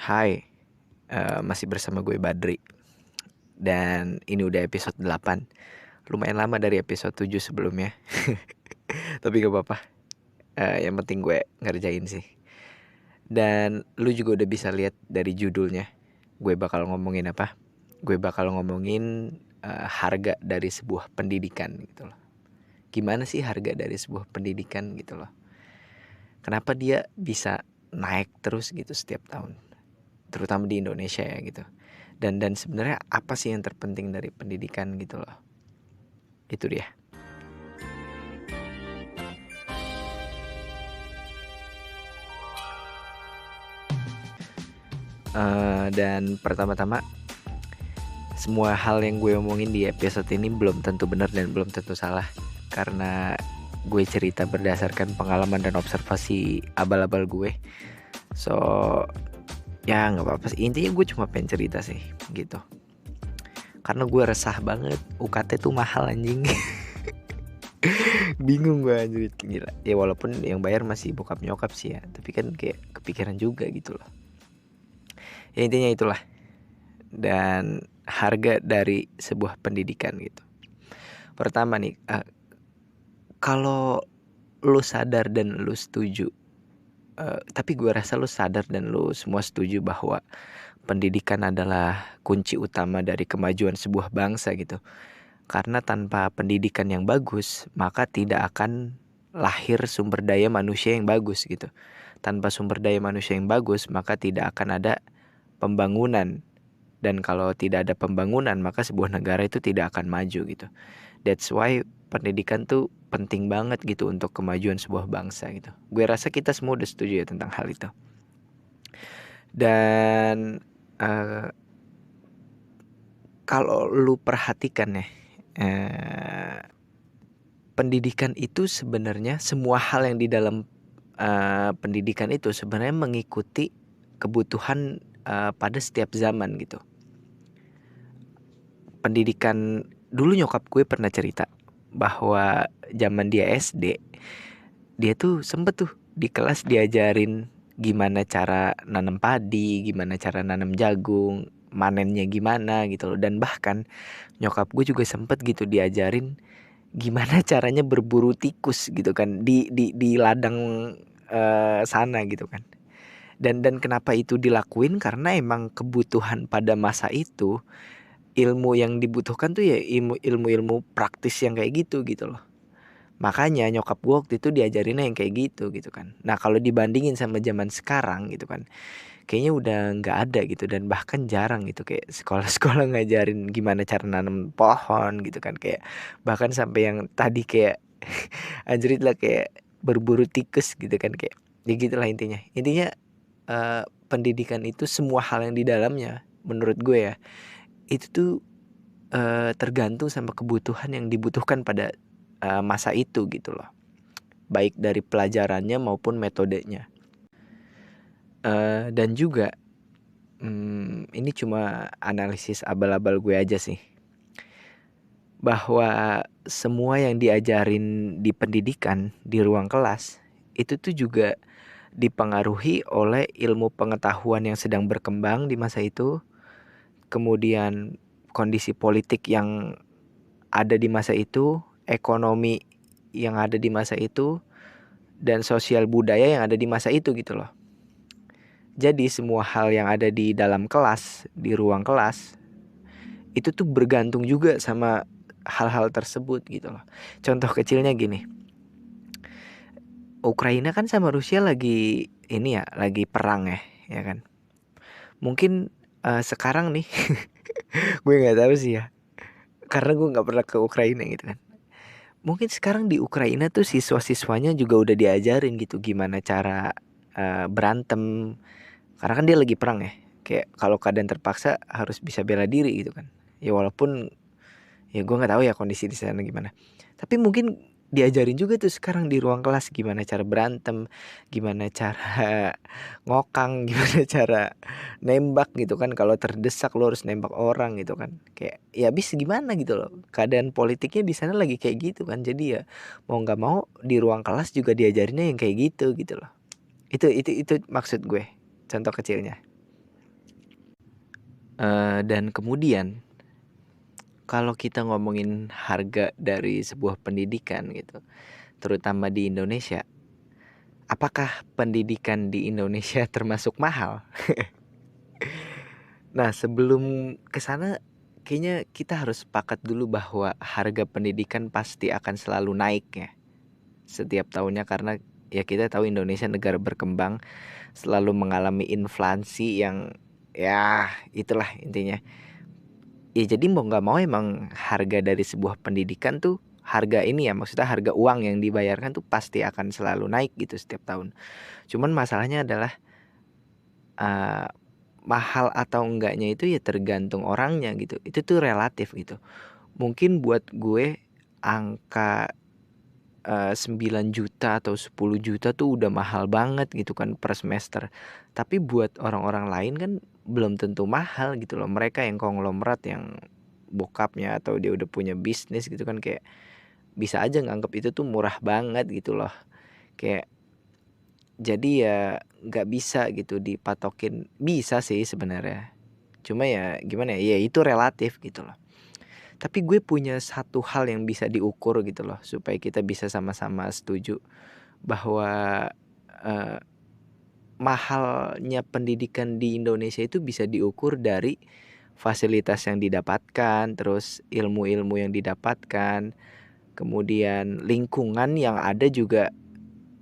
Hai, masih bersama gue Badri. Dan ini udah episode 8. Lumayan lama dari episode 7 sebelumnya. Tapi gak apa-apa, yang penting gue ngerjain sih. Dan lu juga udah bisa lihat dari judulnya, gue bakal ngomongin apa? Gue bakal ngomongin harga dari sebuah pendidikan gitu loh. Gimana sih harga dari sebuah pendidikan gitu loh. Kenapa dia bisa naik terus gitu setiap tahun, terutama di Indonesia ya gitu. Dan sebenarnya apa sih yang terpenting dari pendidikan gitu loh. Itu dia. Dan pertama-tama, semua hal yang gue omongin di episode ini belum tentu benar dan belum tentu salah, karena gue cerita berdasarkan pengalaman dan observasi abal-abal gue. So ya nggak apa-apa sih, intinya gue cuma pengen cerita sih gitu, karena gue resah banget. UKT tuh mahal anjing. Bingung gue anjir, gila ya. Walaupun yang bayar masih bokap nyokap sih ya, tapi kan kayak kepikiran juga gitu loh. Ya intinya itulah. Dan harga dari sebuah pendidikan gitu. Pertama nih, kalau lu sadar dan lu setuju, tapi gue rasa lu sadar dan lu semua setuju bahwa pendidikan adalah kunci utama dari kemajuan sebuah bangsa gitu. Karena tanpa pendidikan yang bagus, maka tidak akan lahir sumber daya manusia yang bagus gitu. Tanpa sumber daya manusia yang bagus, maka tidak akan ada pembangunan. Dan kalau tidak ada pembangunan, maka sebuah negara itu tidak akan maju gitu. That's why pendidikan tuh penting banget gitu untuk kemajuan sebuah bangsa gitu. Gue rasa kita semua udah setuju ya tentang hal itu. Dan kalau lu perhatikan ya, pendidikan itu sebenarnya semua hal yang di dalam pendidikan itu sebenarnya mengikuti kebutuhan pada setiap zaman gitu. Pendidikan dulu, nyokap gue pernah cerita bahwa zaman dia SD, dia tuh sempet tuh di kelas diajarin gimana cara nanam padi, gimana cara nanam jagung, manennya gimana gitu loh. Dan bahkan nyokap gue juga sempet gitu diajarin gimana caranya berburu tikus gitu kan di ladang sana gitu kan. Dan kenapa itu dilakuin, karena emang kebutuhan pada masa itu, ilmu yang dibutuhkan tuh ya ilmu praktis yang kayak gitu loh. Makanya nyokap gue waktu itu diajarinnya yang kayak gitu kan. Nah kalau dibandingin sama zaman sekarang gitu kan, kayaknya udah nggak ada gitu. Dan bahkan jarang gitu kayak sekolah-sekolah ngajarin gimana cara nanam pohon gitu kan. Kayak bahkan sampai yang tadi kayak anjrit lah, kayak berburu tikus gitu kan. Kayak ya gitulah intinya pendidikan itu semua hal yang di dalamnya menurut gue ya, itu tuh tergantung sama kebutuhan yang dibutuhkan pada masa itu gitu loh. Baik dari pelajarannya maupun metodenya. Dan juga ini cuma analisis abal-abal gue aja sih, bahwa semua yang diajarin di pendidikan di ruang kelas itu tuh juga dipengaruhi oleh ilmu pengetahuan yang sedang berkembang di masa itu, kemudian kondisi politik yang ada di masa itu, ekonomi yang ada di masa itu, dan sosial budaya yang ada di masa itu gitu loh. Jadi semua hal yang ada di dalam kelas, di ruang kelas, itu tuh bergantung juga sama hal-hal tersebut gitu loh. Contoh kecilnya gini, Ukraina kan sama Rusia lagi ini ya, lagi perang ya kan. Mungkin sekarang nih, gue nggak tahu sih ya, karena gue nggak pernah ke Ukraina gitu kan. Mungkin sekarang di Ukraina tuh siswa-siswanya juga udah diajarin gitu gimana cara berantem, karena kan dia lagi perang ya. Kayak kalau keadaan terpaksa harus bisa bela diri gitu kan. Ya walaupun ya gue nggak tahu ya kondisi di sana gimana. Tapi mungkin diajarin juga tuh sekarang di ruang kelas gimana cara berantem, gimana cara ngokang, gimana cara nembak gitu kan. Kalau terdesak lo harus nembak orang gitu kan. Kayak ya habis gimana gitu loh. Keadaan politiknya di sana lagi kayak gitu kan. Jadi ya mau nggak mau di ruang kelas juga diajarinnya yang kayak gitu loh. Itu maksud gue. Contoh kecilnya. Dan kemudian kalau kita ngomongin harga dari sebuah pendidikan gitu, terutama di Indonesia, apakah pendidikan di Indonesia termasuk mahal? Nah, sebelum ke sana kayaknya kita harus sepakat dulu bahwa harga pendidikan pasti akan selalu naik ya setiap tahunnya, karena ya kita tahu Indonesia negara berkembang, selalu mengalami inflasi yang ya itulah intinya. Ya jadi mau nggak mau emang harga dari sebuah pendidikan tuh, harga ini ya maksudnya harga uang yang dibayarkan tuh pasti akan selalu naik gitu setiap tahun. Cuman masalahnya adalah eh, mahal atau enggaknya itu ya tergantung orangnya gitu. Itu tuh relatif gitu. Mungkin buat gue angka 9 juta atau 10 juta tuh udah mahal banget gitu kan per semester. Tapi buat orang-orang lain kan belum tentu mahal gitu loh. Mereka yang konglomerat, yang bokapnya atau dia udah punya bisnis gitu kan, kayak bisa aja nganggap itu tuh murah banget gitu loh. Kayak jadi ya nggak bisa gitu dipatokin. Bisa sih sebenarnya. Cuma ya gimana ya, ya itu relatif gitu loh. Tapi gue punya satu hal yang bisa diukur gitu loh, supaya kita bisa sama-sama setuju bahwa eh, mahalnya pendidikan di Indonesia itu bisa diukur dari fasilitas yang didapatkan, terus ilmu-ilmu yang didapatkan, kemudian lingkungan yang ada juga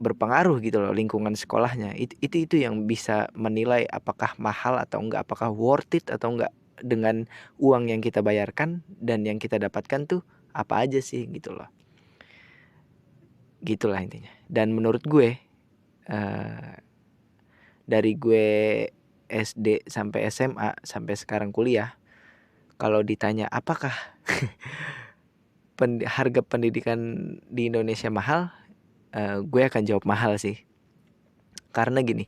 berpengaruh gitu loh, lingkungan sekolahnya. Itu yang bisa menilai apakah mahal atau enggak, apakah worth it atau enggak dengan uang yang kita bayarkan dan yang kita dapatkan tuh apa aja sih gitu loh. Gitulah intinya. Dan menurut gue eh, dari gue SD sampai SMA sampai sekarang kuliah, kalau ditanya apakah harga pendidikan di Indonesia mahal, gue akan jawab mahal sih. Karena gini,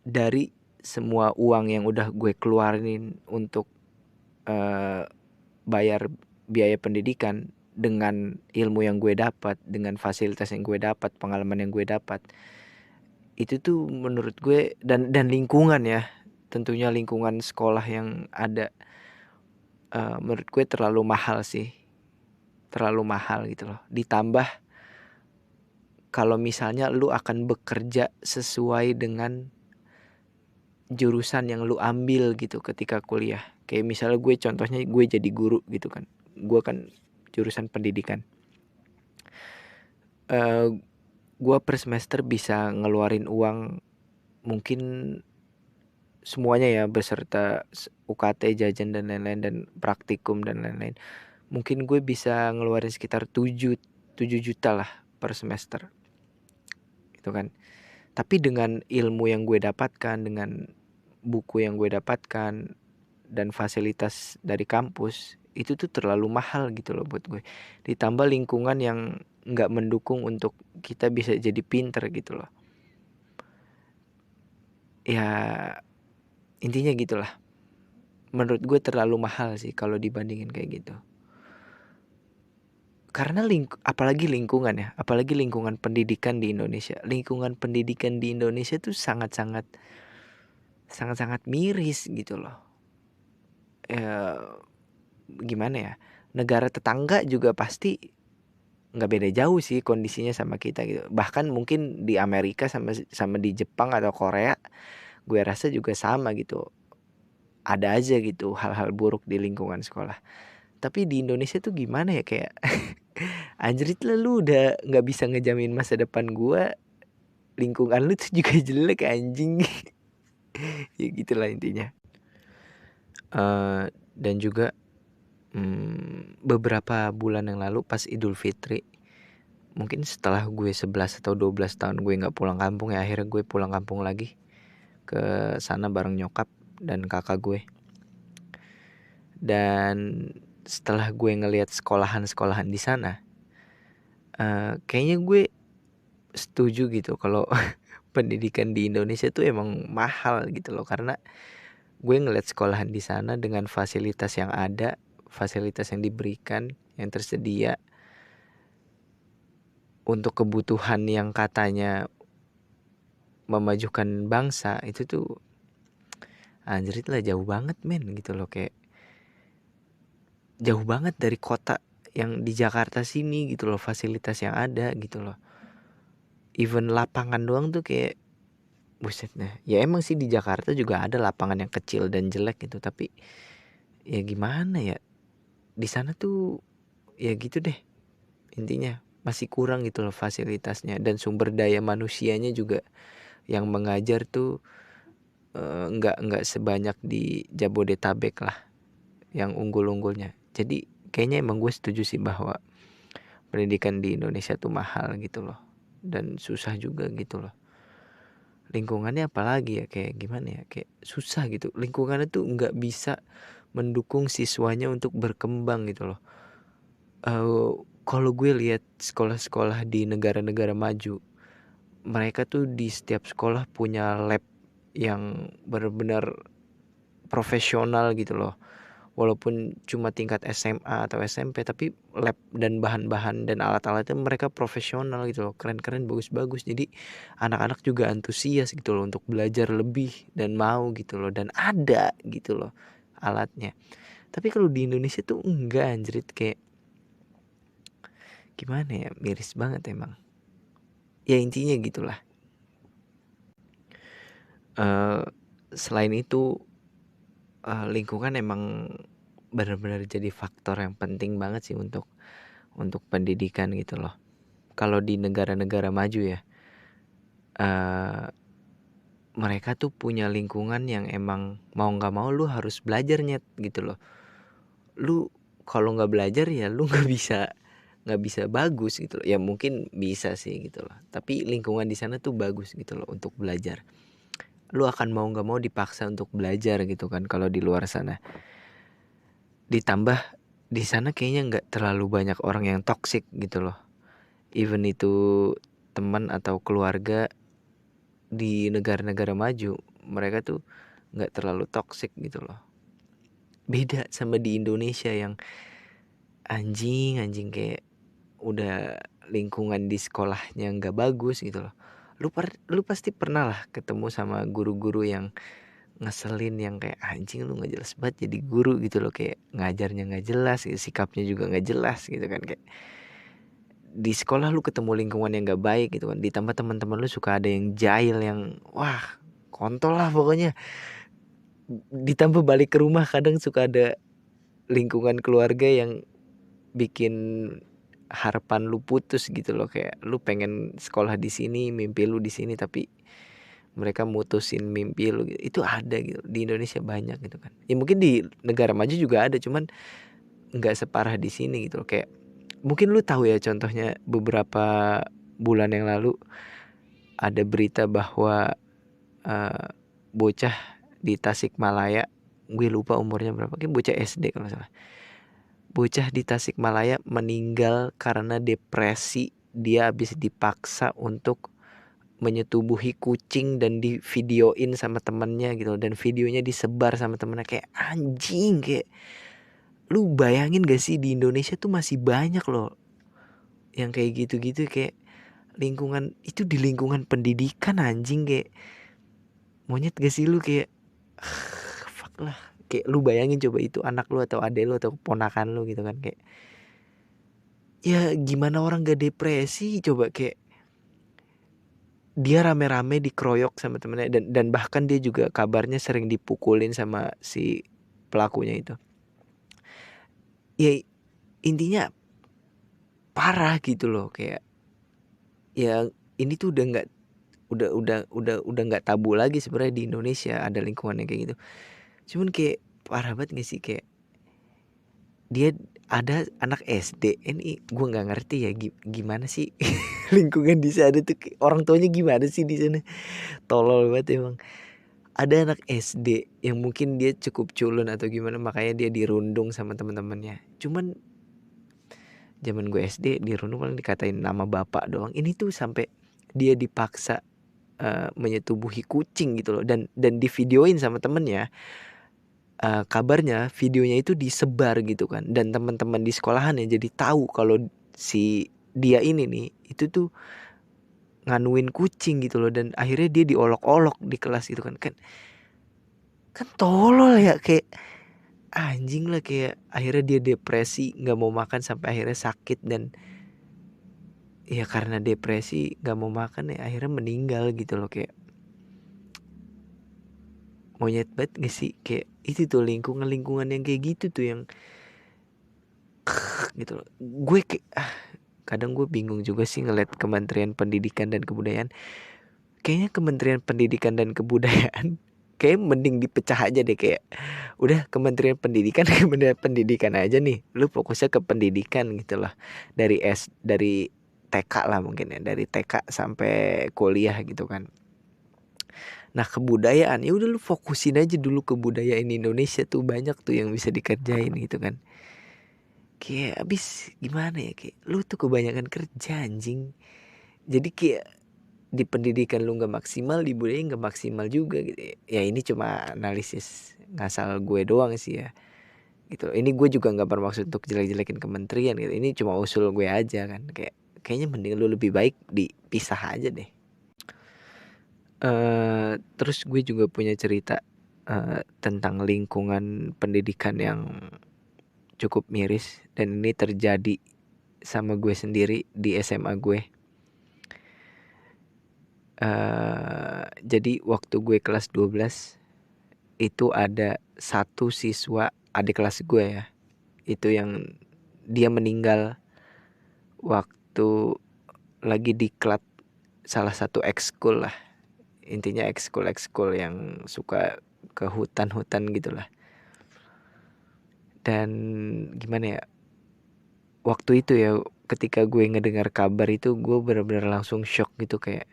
dari semua uang yang udah gue keluarin untuk eh, bayar biaya pendidikan, dengan ilmu yang gue dapat, dengan fasilitas yang gue dapat, pengalaman yang gue dapat, itu tuh menurut gue, dan lingkungan ya, tentunya lingkungan sekolah yang ada, menurut gue terlalu mahal sih, terlalu mahal gitu loh. Ditambah kalau misalnya lu akan bekerja sesuai dengan jurusan yang lu ambil gitu ketika kuliah. Kayak misalnya gue, contohnya gue jadi guru gitu kan. Gue kan jurusan pendidikan. Eh gue per semester bisa ngeluarin uang mungkin semuanya ya, beserta UKT, jajan dan lain-lain, dan praktikum dan lain-lain. Mungkin gue bisa ngeluarin sekitar 7 juta lah per semester. Itu kan. Tapi dengan ilmu yang gue dapatkan, dengan buku yang gue dapatkan, dan fasilitas dari kampus, itu tuh terlalu mahal gitu loh buat gue. Ditambah lingkungan yang nggak mendukung untuk kita bisa jadi pinter gitu loh. Ya intinya gitulah. Menurut gue terlalu mahal sih kalau dibandingin kayak gitu. Karena apalagi lingkungan ya, apalagi lingkungan pendidikan di Indonesia. Lingkungan pendidikan di Indonesia tuh sangat-sangat sangat-sangat miris gitu loh. Ya, gimana ya? Negara tetangga juga pasti nggak beda jauh sih kondisinya sama kita gitu. Bahkan mungkin di Amerika sama sama di Jepang atau Korea, gue rasa juga sama gitu. Ada aja gitu hal-hal buruk di lingkungan sekolah. Tapi di Indonesia tuh gimana ya, kayak anjrit lah, lu udah nggak bisa ngejamin masa depan gue, lingkungan lu tuh juga jelek anjing. Ya gitulah intinya. Dan juga beberapa bulan yang lalu pas Idul Fitri, mungkin setelah gue 11 atau 12 tahun gue nggak pulang kampung, ya akhirnya gue pulang kampung lagi ke sana bareng nyokap dan kakak gue. Dan setelah gue ngelihat sekolahan-sekolahan di sana, kayaknya gue setuju gitu kalau pendidikan di Indonesia tuh emang mahal gitu loh. Karena gue ngeliat sekolahan di sana dengan fasilitas yang ada, fasilitas yang diberikan, yang tersedia untuk kebutuhan yang katanya memajukan bangsa, itu tuh anjrit lah, jauh banget men gitu loh, kayak jauh banget dari kota yang di Jakarta sini gitu loh, fasilitas yang ada gitu loh. Even lapangan doang tuh kayak buset dah. Ya emang sih di Jakarta juga ada lapangan yang kecil dan jelek gitu, tapi ya gimana ya, di sana tuh ya gitu deh, intinya masih kurang gitu loh fasilitasnya, dan sumber daya manusianya juga yang mengajar tuh nggak sebanyak di Jabodetabek lah yang unggul-unggulnya. Jadi kayaknya emang gue setuju sih bahwa pendidikan di Indonesia tuh mahal gitu loh, dan susah juga gitu loh. Lingkungannya apalagi ya, kayak gimana ya, kayak susah gitu. Lingkungannya tuh nggak bisa mendukung siswanya untuk berkembang gitu loh. Kalau gue lihat sekolah-sekolah di negara-negara maju, mereka tuh di setiap sekolah punya lab yang benar-benar profesional gitu loh. Walaupun cuma tingkat SMA atau SMP, tapi lab dan bahan-bahan dan alat-alatnya mereka profesional gitu loh, keren-keren, bagus-bagus. Jadi anak-anak juga antusias gitu loh untuk belajar lebih dan mau gitu loh, dan ada gitu loh alatnya. Tapi kalau di Indonesia tuh enggak, anjrit, kayak gimana ya, miris banget emang. Ya intinya gitulah. Eh Selain itu, lingkungan emang benar-benar jadi faktor yang penting banget sih untuk pendidikan gitu loh. Kalau di negara-negara maju ya, eh mereka tuh punya lingkungan yang emang mau nggak mau lu harus belajar nyet gitu loh. Lu kalau nggak belajar ya lu nggak bisa bagus gitu loh. Ya mungkin bisa sih gitu loh, tapi lingkungan di sana tuh bagus gitu loh untuk belajar. Lu akan mau nggak mau dipaksa untuk belajar gitu kan kalau di luar sana. Ditambah di sana kayaknya nggak terlalu banyak orang yang toksik gitu loh. Even itu teman atau keluarga, di negara-negara maju mereka tuh nggak terlalu toksik gitu loh. Beda sama di Indonesia yang anjing kayak udah lingkungan di sekolahnya nggak bagus gitu loh. Lu pasti pernah lah ketemu sama guru-guru yang ngeselin, yang kayak anjing lu nggak jelas banget jadi guru gitu loh, kayak ngajarnya nggak jelas, sikapnya juga nggak jelas gitu kan. Kayak di sekolah lu ketemu lingkungan yang nggak baik gitu kan, ditambah teman-teman lu suka ada yang jahil, yang wah kontol lah pokoknya. Ditambah balik ke rumah kadang suka ada lingkungan keluarga yang bikin harapan lu putus gitu loh, kayak lu pengen sekolah di sini, mimpi lu di sini, tapi mereka mutusin mimpi lu gitu. Itu ada gitu di Indonesia banyak gitu kan. Ya mungkin di negara maju juga ada, cuman nggak separah di sini gitu loh. Kayak mungkin lu tahu ya, contohnya beberapa bulan yang lalu ada berita bahwa eh, bocah di Tasikmalaya, gue lupa umurnya berapa, kayak bocah SD kalau nggak salah. Bocah di Tasikmalaya meninggal karena depresi. Dia habis dipaksa untuk menyetubuhi kucing dan di videoin sama temennya gitu, dan videonya disebar sama temennya. Kayak anjing, kayak lu bayangin gak sih di Indonesia tuh masih banyak loh yang kayak gitu-gitu, kayak lingkungan itu di lingkungan pendidikan, anjing, kayak monyet gak sih lu, kayak fuck lah. Kayak lu bayangin coba itu anak lu atau adek lu atau ponakan lu gitu kan, kayak ya gimana orang gak depresi coba. Kayak dia rame-rame dikeroyok sama temennya, dan bahkan dia juga kabarnya sering dipukulin sama si pelakunya itu. Ya intinya parah gitu loh, kayak ya ini tuh udah nggak udah nggak tabu lagi sebenarnya di Indonesia ada lingkungan yang kayak gitu. Cuman kayak parah banget gak sih, kayak dia ada anak SD ini, gue nggak ngerti ya gimana sih lingkungan di sana tuh, orang tuanya gimana sih di sana, tolol banget emang. Ada anak SD yang mungkin dia cukup culun atau gimana, makanya dia dirundung sama teman-temannya. Cuman zaman gue SD dirundung paling dikatain nama bapak doang. Ini tuh sampai dia dipaksa menyetubuhi kucing gitu loh, dan divideoin sama temennya. Kabarnya videonya itu disebar gitu kan, dan teman-teman di sekolahan ya jadi tahu kalau si dia ini nih itu tuh nganuin kucing gitu loh, dan akhirnya dia diolok-olok di kelas gitu kan. Kan tolol ya, kayak anjing lah, kayak akhirnya dia depresi, nggak mau makan sampai akhirnya sakit, dan ya karena depresi nggak mau makan ya akhirnya meninggal gitu loh. Kayak monyet banget gak sih? Kayak itu tuh lingkungan yang kayak gitu tuh yang gitu loh. Gue kayak kadang gue bingung juga sih ngeliat Kementerian Pendidikan dan Kebudayaan. Kayaknya Kementerian Pendidikan dan Kebudayaan kayak mending dipecah aja deh. Kayak udah Kementerian Pendidikan Kementerian Pendidikan aja nih, lu fokusnya ke pendidikan gitu loh, dari TK lah mungkin ya, dari TK sampai kuliah gitu kan. Nah kebudayaan ya udah lu fokusin aja dulu kebudayaan Indonesia, tuh banyak tuh yang bisa dikerjain gitu kan. Kayak abis gimana ya, kayak lu tuh kebanyakan kerja anjing. Jadi kayak di pendidikan lu nggak maksimal, di budaya nggak maksimal juga gitu. Ya ini cuma analisis ngasal gue doang sih ya gitu. Ini gue juga nggak bermaksud untuk jelek-jelekin kementerian gitu. Ini cuma usul gue aja kan. Kayaknya mending lu lebih baik dipisah aja deh. Terus gue juga punya cerita tentang lingkungan pendidikan yang cukup miris, dan ini terjadi sama gue sendiri di SMA gue. Jadi waktu gue kelas 12 itu ada satu siswa adik kelas gue ya, itu yang dia meninggal waktu lagi diklat salah satu ekskul lah. Intinya ekskul yang suka ke hutan-hutan gitulah. Dan gimana ya, waktu itu ya ketika gue ngedengar kabar itu gue benar-benar langsung shock gitu. Kayak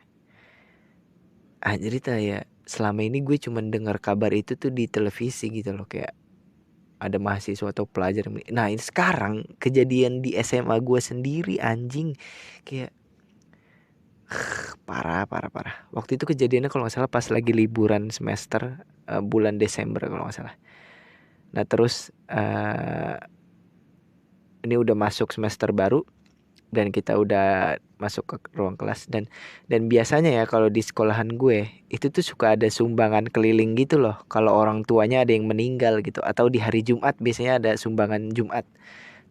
cerita ya, selama ini gue cuman dengar kabar itu tuh di televisi gitu loh, kayak ada mahasiswa atau pelajar. Nah ini sekarang kejadian di SMA gue sendiri anjing. Kayak parah parah parah. Waktu itu kejadiannya kalau nggak salah pas lagi liburan semester, bulan Desember kalau nggak salah. Nah terus ini udah masuk semester baru dan kita udah masuk ke ruang kelas, dan biasanya ya kalau di sekolahan gue itu tuh suka ada sumbangan keliling gitu loh kalau orang tuanya ada yang meninggal gitu, atau di hari Jumat biasanya ada sumbangan Jumat.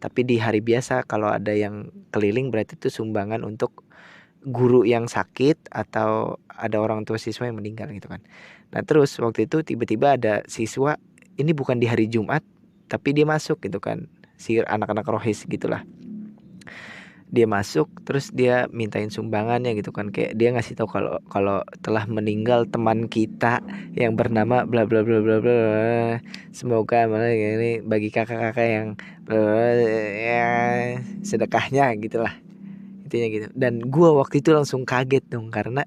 Tapi di hari biasa kalau ada yang keliling berarti itu sumbangan untuk guru yang sakit atau ada orang tua siswa yang meninggal gitu kan. Nah terus waktu itu tiba-tiba ada siswa, ini bukan di hari Jumat tapi dia masuk gitu kan, si anak-anak rohis gitulah. Dia masuk terus dia mintain sumbangannya gitu kan, kayak dia ngasih tahu kalau kalau telah meninggal teman kita yang bernama bla bla bla bla bla, semoga malah ini bagi kakak-kakak yang bla bla bla, ya sedekahnya gitulah, intinya gitu. Dan gua waktu itu langsung kaget dong karena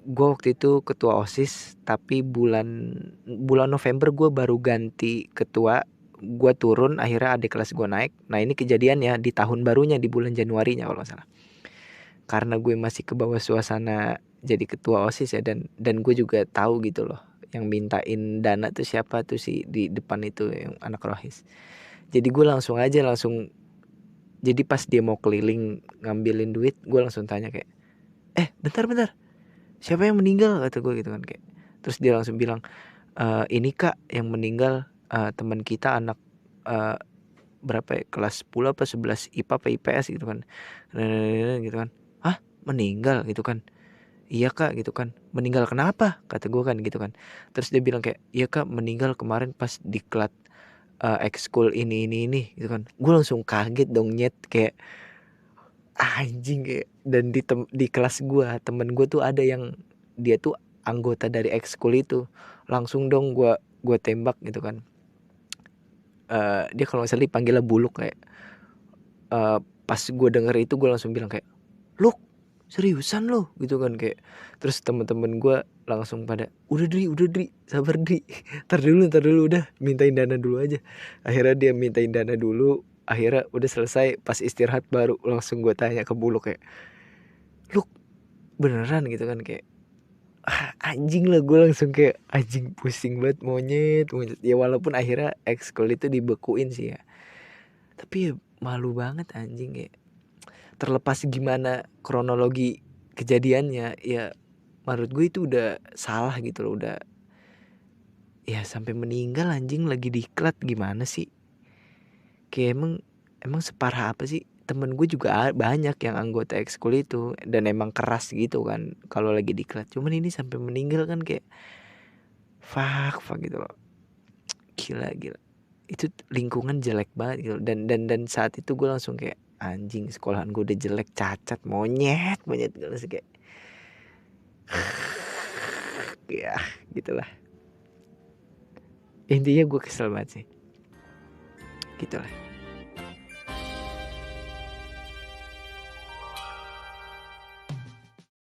gua waktu itu ketua OSIS, tapi bulan bulan November gua baru ganti ketua. Gua turun, akhirnya adik kelas gua naik. Nah ini kejadiannya di tahun barunya di bulan Januarinya kalau nggak salah. Karena gue masih ke bawah suasana jadi ketua OSIS ya, dan gue juga tahu gitu loh yang mintain dana tuh siapa tuh, si di depan itu yang anak rohis. Jadi gue langsung jadi pas dia mau keliling ngambilin duit, gue langsung tanya kayak, bentar siapa yang meninggal, kata gue gitu kan. Kayak terus dia langsung bilang, ini kak yang meninggal teman kita, anak eh, berapa ya, kelas 10 apa 11 IPA apa IPS gitu kan. Gitu kan. Hah, meninggal gitu kan. Iya kak gitu kan. Meninggal kenapa, kata gue kan gitu kan. Terus dia bilang kayak, iya kak meninggal kemarin pas diklat ekskul ini gitu kan. Gue langsung kaget dong nyet, kayak anjing. Kayak dan di kelas gue, temen gue tuh ada yang dia tuh anggota dari ekskul itu. Langsung dong gue tembak gitu kan. Dia kalau nggak salah dipanggilnya Buluk. Kayak pas gue denger itu gue langsung bilang kayak, lu seriusan lo gitu kan. Kayak terus temen-temen gue langsung pada, udah Dri sabar Dri, ntar dulu udah mintain dana dulu aja. Akhirnya dia mintain dana dulu, akhirnya udah selesai, pas istirahat baru langsung gue tanya ke Buluk kayak, lu beneran gitu kan. Kayak anjing lah, gue langsung kayak anjing, pusing banget, monyet ya. Walaupun akhirnya ekskul itu dibekuin sih ya, tapi ya malu banget anjing. Kayak terlepas gimana kronologi kejadiannya ya, menurut gue itu udah salah gitu loh, udah ya sampai meninggal anjing lagi diklat gimana sih? Kayak emang separah apa sih? Temen gue juga banyak yang anggota ekskul itu dan emang keras gitu kan kalau lagi diklat. Cuman ini sampai meninggal kan kayak fuck gitu loh. Gila. Itu lingkungan jelek banget gitu. Dan saat itu gue langsung kayak anjing, sekolahan gue udah jelek, cacat, monyet gue langsung kayak ya gitulah. Intinya gue kesel banget sih. Gitulah.